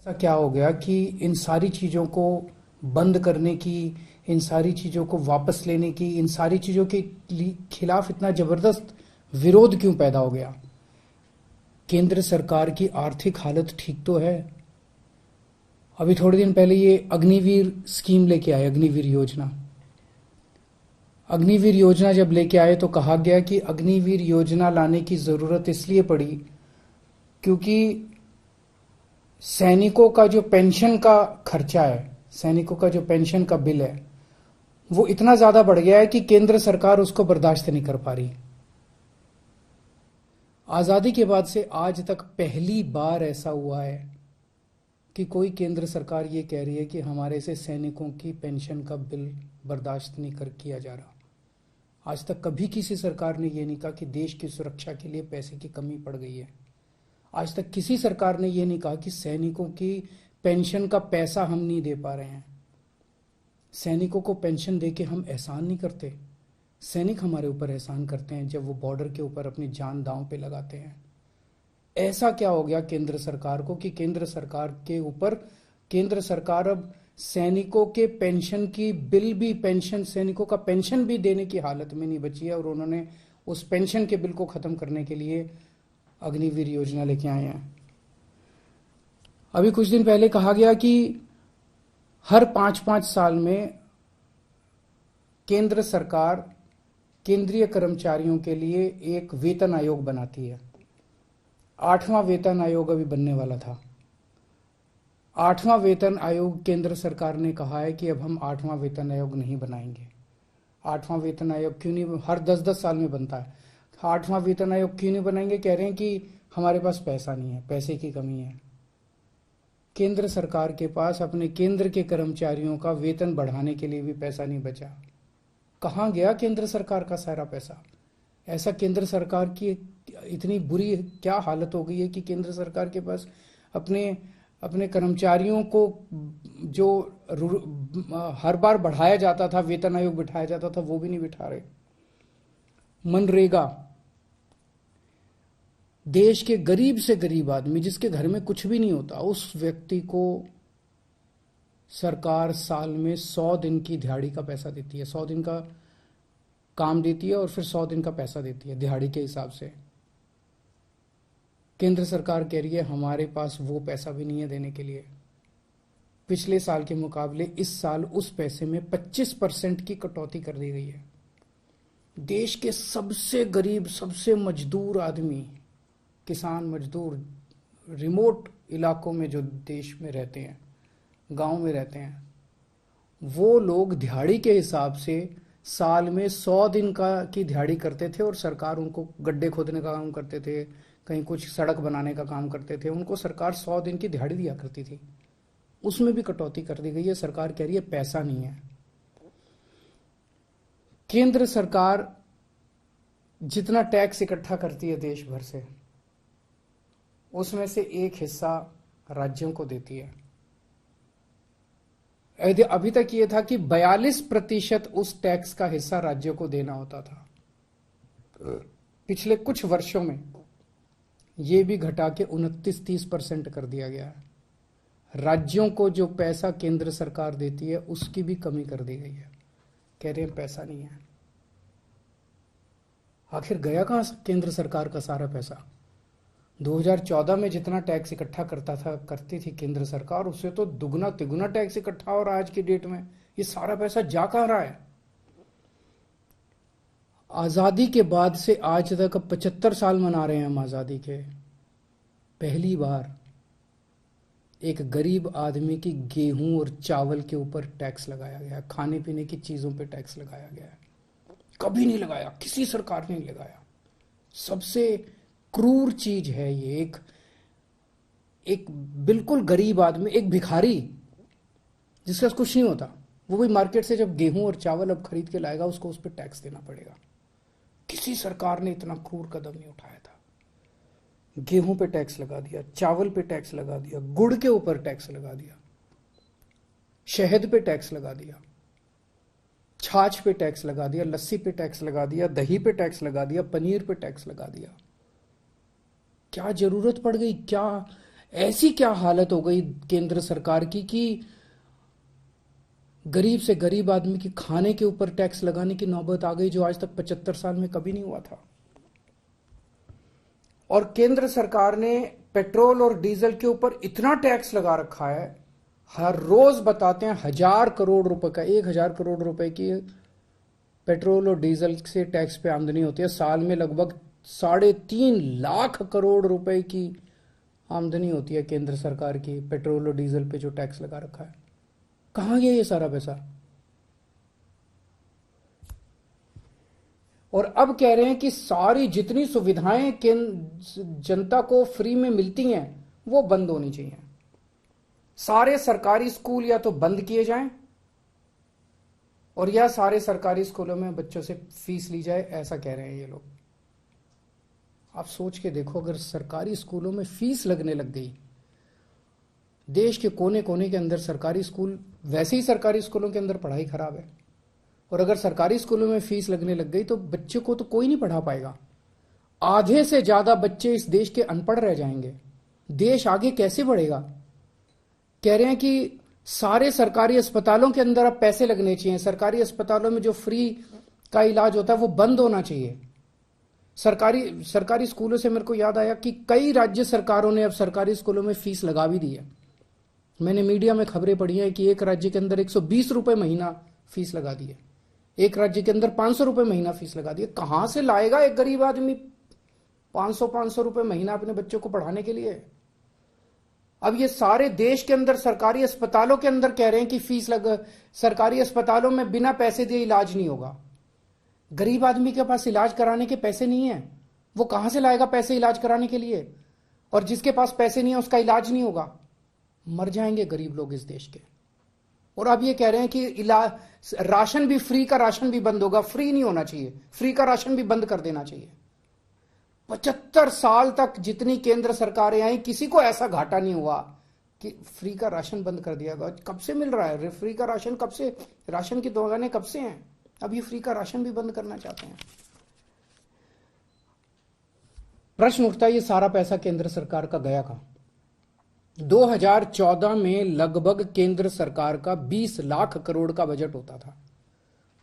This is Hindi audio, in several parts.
ऐसा क्या हो गया कि इन सारी चीज़ों को बंद करने की, इन सारी चीज़ों को वापस लेने की, इन सारी चीज़ों के खिलाफ इतना ज़बरदस्त विरोध क्यों पैदा हो गया? केंद्र सरकार की आर्थिक हालत ठीक तो है। अभी थोड़े दिन पहले ये अग्निवीर स्कीम लेके आए, अग्निवीर योजना। अग्निवीर योजना जब लेके आए तो कहा गया कि अग्निवीर योजना लाने की ज़रूरत इसलिए पड़ी क्योंकि सैनिकों का जो पेंशन का खर्चा है, सैनिकों का जो पेंशन का बिल है, वो इतना ज्यादा बढ़ गया है कि केंद्र सरकार उसको बर्दाश्त नहीं कर पा रही। आजादी के बाद से आज तक पहली बार ऐसा हुआ है कि कोई केंद्र सरकार ये कह रही है कि हमारे से सैनिकों की पेंशन का बिल बर्दाश्त नहीं कर किया जा रहा। आज तक कभी किसी सरकार ने ये नहीं कहा कि देश की सुरक्षा के लिए पैसे की कमी पड़ गई है। आज तक किसी सरकार ने यह नहीं कहा कि सैनिकों की पेंशन का पैसा हम नहीं दे पा रहे हैं। सैनिकों को पेंशन देके हम एहसान नहीं करते। सैनिक हमारे ऊपर एहसान करते हैं जब वो बॉर्डर के ऊपर अपनी जान दांव पे लगाते हैं। ऐसा क्या हो गया केंद्र सरकार को कि केंद्र सरकार के ऊपर, केंद्र सरकार अब सैनिकों के पेंशन की बिल भी, पेंशन, सैनिकों का पेंशन भी देने की हालत में नहीं बची है, और उन्होंने उस पेंशन के बिल को खत्म करने के लिए अग्निवीर योजना लेके आए हैं। अभी कुछ दिन पहले कहा गया कि हर 5-5 साल में केंद्र सरकार केंद्रीय कर्मचारियों के लिए एक वेतन आयोग बनाती है। 8वां वेतन आयोग अभी बनने वाला था। 8वां वेतन आयोग, केंद्र सरकार ने कहा है कि अब हम 8वां वेतन आयोग नहीं बनाएंगे। 8वां वेतन आयोग क्यों नहीं? हर 10-10 साल में बनता है। 8वां वेतन आयोग क्यों नहीं बनाएंगे? कह रहे हैं कि हमारे पास पैसा नहीं है, पैसे की कमी है। केंद्र सरकार के पास अपने केंद्र के कर्मचारियों का वेतन बढ़ाने के लिए भी पैसा नहीं बचा। कहाँ गया केंद्र सरकार का सारा पैसा? ऐसा केंद्र सरकार की इतनी बुरी क्या हालत हो गई है कि केंद्र सरकार के पास अपने अपने कर्मचारियों को जो हर बार बढ़ाया जाता था, वेतन आयोग बिठाया जाता था, वो भी नहीं बिठा रहे। मनरेगा, देश के गरीब से गरीब आदमी जिसके घर में कुछ भी नहीं होता, उस व्यक्ति को सरकार साल में 100 दिन की दिहाड़ी का पैसा देती है। 100 दिन का काम देती है और फिर 100 दिन का पैसा देती है दिहाड़ी के हिसाब से। केंद्र सरकार कह रही है हमारे पास वो पैसा भी नहीं है देने के लिए। पिछले साल के मुकाबले इस साल उस पैसे में 25% की कटौती कर दी गई है। देश के सबसे गरीब, सबसे मजदूर आदमी, किसान मजदूर, रिमोट इलाकों में जो देश में रहते हैं, गांव में रहते हैं, वो लोग दिहाड़ी के हिसाब से साल में 100 दिन की दिहाड़ी करते थे और सरकार उनको गड्ढे खोदने का काम करते थे, कहीं कुछ सड़क बनाने का काम करते थे, उनको सरकार 100 दिन की दिहाड़ी दिया करती थी। उसमें भी कटौती कर दी गई है। सरकार कह रही है पैसा नहीं है। केंद्र सरकार जितना टैक्स इकट्ठा करती है देश भर से, उसमें से एक हिस्सा राज्यों को देती है। अभी तक यह था कि 42% उस टैक्स का हिस्सा राज्यों को देना होता था। पिछले कुछ वर्षों में यह भी घटा के 29-30% कर दिया गया है। राज्यों को जो पैसा केंद्र सरकार देती है उसकी भी कमी कर दी गई है। कह रहे हैं पैसा नहीं है। आखिर गया कहां केंद्र सरकार का सारा पैसा? 2014 में जितना टैक्स इकट्ठा करती थी केंद्र सरकार, उससे तो दुगना तिगुना टैक्स इकट्ठा हो रहा है आज की डेट में। ये सारा पैसा जा कहां रहा है? आजादी के बाद से आज तक 75 साल मना रहे हैं हम आजादी के। पहली बार एक गरीब आदमी की गेहूं और चावल के ऊपर टैक्स लगाया गया, खाने पीने की चीजों पे टैक्स लगाया गया है। कभी नहीं लगाया, किसी सरकार ने नहीं लगाया। सबसे क्रूर चीज है ये। एक बिल्कुल गरीब आदमी, एक भिखारी जिसका कुछ नहीं होता, वो भी मार्केट से जब गेहूं और चावल अब खरीद के लाएगा, उसको उस पर टैक्स देना पड़ेगा। किसी सरकार ने इतना क्रूर कदम नहीं उठाया था। गेहूं पे टैक्स लगा दिया, चावल पे टैक्स लगा दिया, गुड़ के ऊपर टैक्स लगा दिया, शहद पे टैक्स लगा दिया, छाछ पे टैक्स लगा दिया, लस्सी पे टैक्स लगा दिया, दही पे टैक्स लगा दिया, पनीर पे टैक्स लगा दिया। क्या जरूरत पड़ गई? क्या ऐसी क्या हालत हो गई केंद्र सरकार की कि गरीब से गरीब आदमी की खाने के ऊपर टैक्स लगाने की नौबत आ गई, जो आज तक 75 साल में कभी नहीं हुआ था। और केंद्र सरकार ने पेट्रोल और डीजल के ऊपर इतना टैक्स लगा रखा है, हर रोज बताते हैं 1,000 करोड़ रुपए का, 1,000 करोड़ रुपए की पेट्रोल और डीजल से टैक्स पे आमदनी होती है। साल में लगभग 3.5 लाख करोड़ रुपए की आमदनी होती है केंद्र सरकार की पेट्रोल और डीजल पे जो टैक्स लगा रखा है। कहां गया ये सारा पैसा? और अब कह रहे हैं कि सारी जितनी सुविधाएं जनता को फ्री में मिलती हैं वो बंद होनी चाहिए। सारे सरकारी स्कूल या तो बंद किए जाएं और या सारे सरकारी स्कूलों में बच्चों से फीस ली जाए, ऐसा कह रहे हैं ये लोग। आप सोच के देखो, अगर सरकारी स्कूलों में फीस लगने लग गई, देश के कोने कोने के अंदर सरकारी स्कूल, वैसे ही सरकारी स्कूलों के अंदर पढ़ाई खराब है, और अगर सरकारी स्कूलों में फीस लगने लग गई तो बच्चे को तो कोई नहीं पढ़ा पाएगा। आधे से ज्यादा बच्चे इस देश के अनपढ़ रह जाएंगे। देश आगे कैसे बढ़ेगा? कह रहे हैं कि सारे सरकारी अस्पतालों के अंदर अब पैसे लगने चाहिए। सरकारी अस्पतालों में जो फ्री का इलाज होता है वो बंद होना चाहिए। सरकारी स्कूलों से मेरे को याद आया कि कई राज्य सरकारों ने अब सरकारी स्कूलों में फीस लगा भी दी है। मैंने मीडिया में खबरें पढ़ी हैं कि एक राज्य के अंदर 120 रुपए महीना फीस लगा दी है, एक राज्य के अंदर 500 रुपए महीना फीस लगा दी है। कहां से लाएगा एक गरीब आदमी 500 रुपए महीना अपने बच्चों को पढ़ाने के लिए? अब ये सारे देश के अंदर सरकारी अस्पतालों के अंदर कह रहे हैं कि सरकारी अस्पतालों में बिना पैसे दिए इलाज नहीं होगा। गरीब आदमी के पास इलाज कराने के पैसे नहीं है, वो कहां से लाएगा पैसे इलाज कराने के लिए? और जिसके पास पैसे नहीं है उसका इलाज नहीं होगा। मर जाएंगे गरीब लोग इस देश के। और अब ये कह रहे हैं कि राशन भी, फ्री का राशन भी बंद होगा। फ्री नहीं होना चाहिए, फ्री का राशन भी बंद कर देना चाहिए। 75 साल तक जितनी केंद्र सरकारें आई, किसी को ऐसा घाटा नहीं हुआ कि फ्री का राशन बंद कर दिया गया। कब से मिल रहा है फ्री का राशन? कब से राशन की दुकानें कब से हैं? अब ये फ्री का राशन भी बंद करना चाहते हैं। प्रश्न उठता है, ये सारा पैसा केंद्र सरकार का गया कहां? 2014 में लगभग केंद्र सरकार का 20 लाख करोड़ का बजट होता था।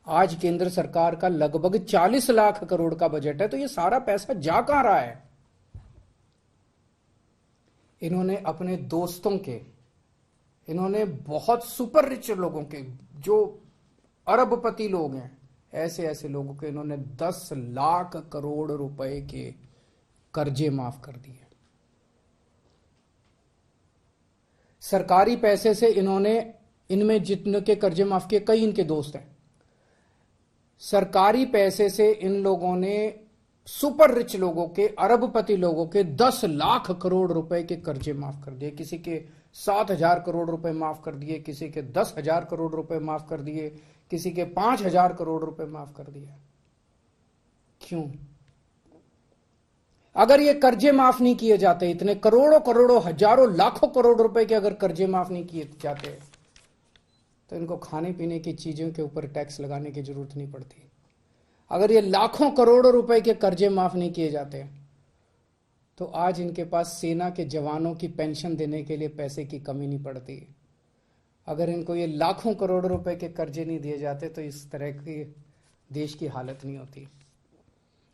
आज केंद्र सरकार का लगभग 40 लाख करोड़ का बजट है। तो ये सारा पैसा जा कहां रहा है? इन्होंने अपने दोस्तों के, इन्होंने बहुत सुपर रिच लोगों के, जो अरबपति लोग हैं, ऐसे ऐसे लोगों के इन्होंने 10 लाख करोड़ रुपए के कर्जे माफ कर दिए। सरकारी पैसे से इन्होंने, इनमें जितने के कर्जे माफ किए, कई इनके दोस्त हैं। सरकारी पैसे से इन लोगों ने सुपर रिच लोगों के, अरबपति लोगों के 10 लाख करोड़ रुपए के कर्जे माफ कर दिए। किसी के 7,000 करोड़ रुपए माफ कर दिए, किसी के 10,000 करोड़ रुपए माफ कर दिए, किसी के 5,000 करोड़ रुपए माफ कर दिए। क्यों? अगर ये कर्जे माफ नहीं किए जाते, इतने करोड़ों करोड़ों, हजारों लाखों करोड़ रुपए के अगर कर्जे माफ नहीं किए जाते, तो इनको खाने पीने की चीजों के ऊपर टैक्स लगाने की जरूरत नहीं पड़ती। अगर ये लाखों करोड़ों रुपए के कर्जे माफ नहीं किए जाते, तो आज इनके पास सेना के जवानों की पेंशन देने के लिए पैसे की कमी नहीं पड़ती। अगर इनको ये लाखों करोड़ रुपए के कर्जे नहीं दिए जाते, तो इस तरह की देश की हालत नहीं होती।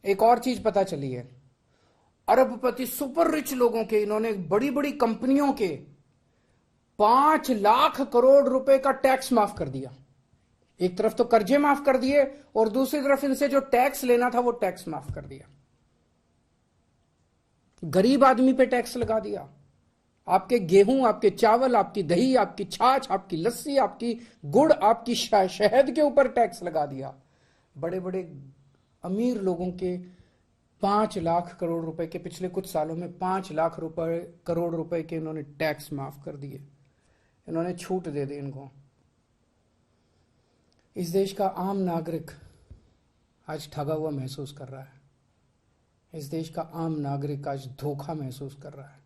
एक और चीज पता चली है, अरबपति सुपर रिच लोगों के, इन्होंने बड़ी बड़ी कंपनियों के 5 लाख करोड़ रुपए का टैक्स माफ कर दिया। एक तरफ तो कर्जे माफ कर दिए और दूसरी तरफ इनसे जो टैक्स लेना था वो टैक्स माफ कर दिया। गरीब आदमी पे टैक्स लगा दिया। आपके गेहूं, आपके चावल, आपकी दही, आपकी छाछ, आपकी लस्सी, आपकी गुड़, आपकी शहद के ऊपर टैक्स लगा दिया। बड़े बड़े अमीर लोगों के 5 लाख करोड़ रुपए के, पिछले कुछ सालों में 5 लाख करोड़ रुपए के इन्होंने टैक्स माफ कर दिए। इन्होंने छूट दे दी इनको। इस देश का आम नागरिक आज ठगा हुआ महसूस कर रहा है। इस देश का आम नागरिक आज धोखा महसूस कर रहा है।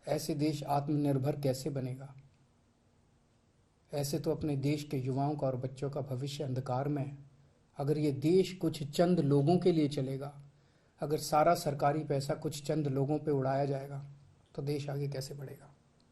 ऐसे देश आत्मनिर्भर कैसे बनेगा? ऐसे तो अपने देश के युवाओं का और बच्चों का भविष्य अंधकार में है। अगर ये देश कुछ चंद लोगों के लिए चलेगा, अगर सारा सरकारी पैसा कुछ चंद लोगों पे उड़ाया जाएगा, तो देश आगे कैसे बढ़ेगा।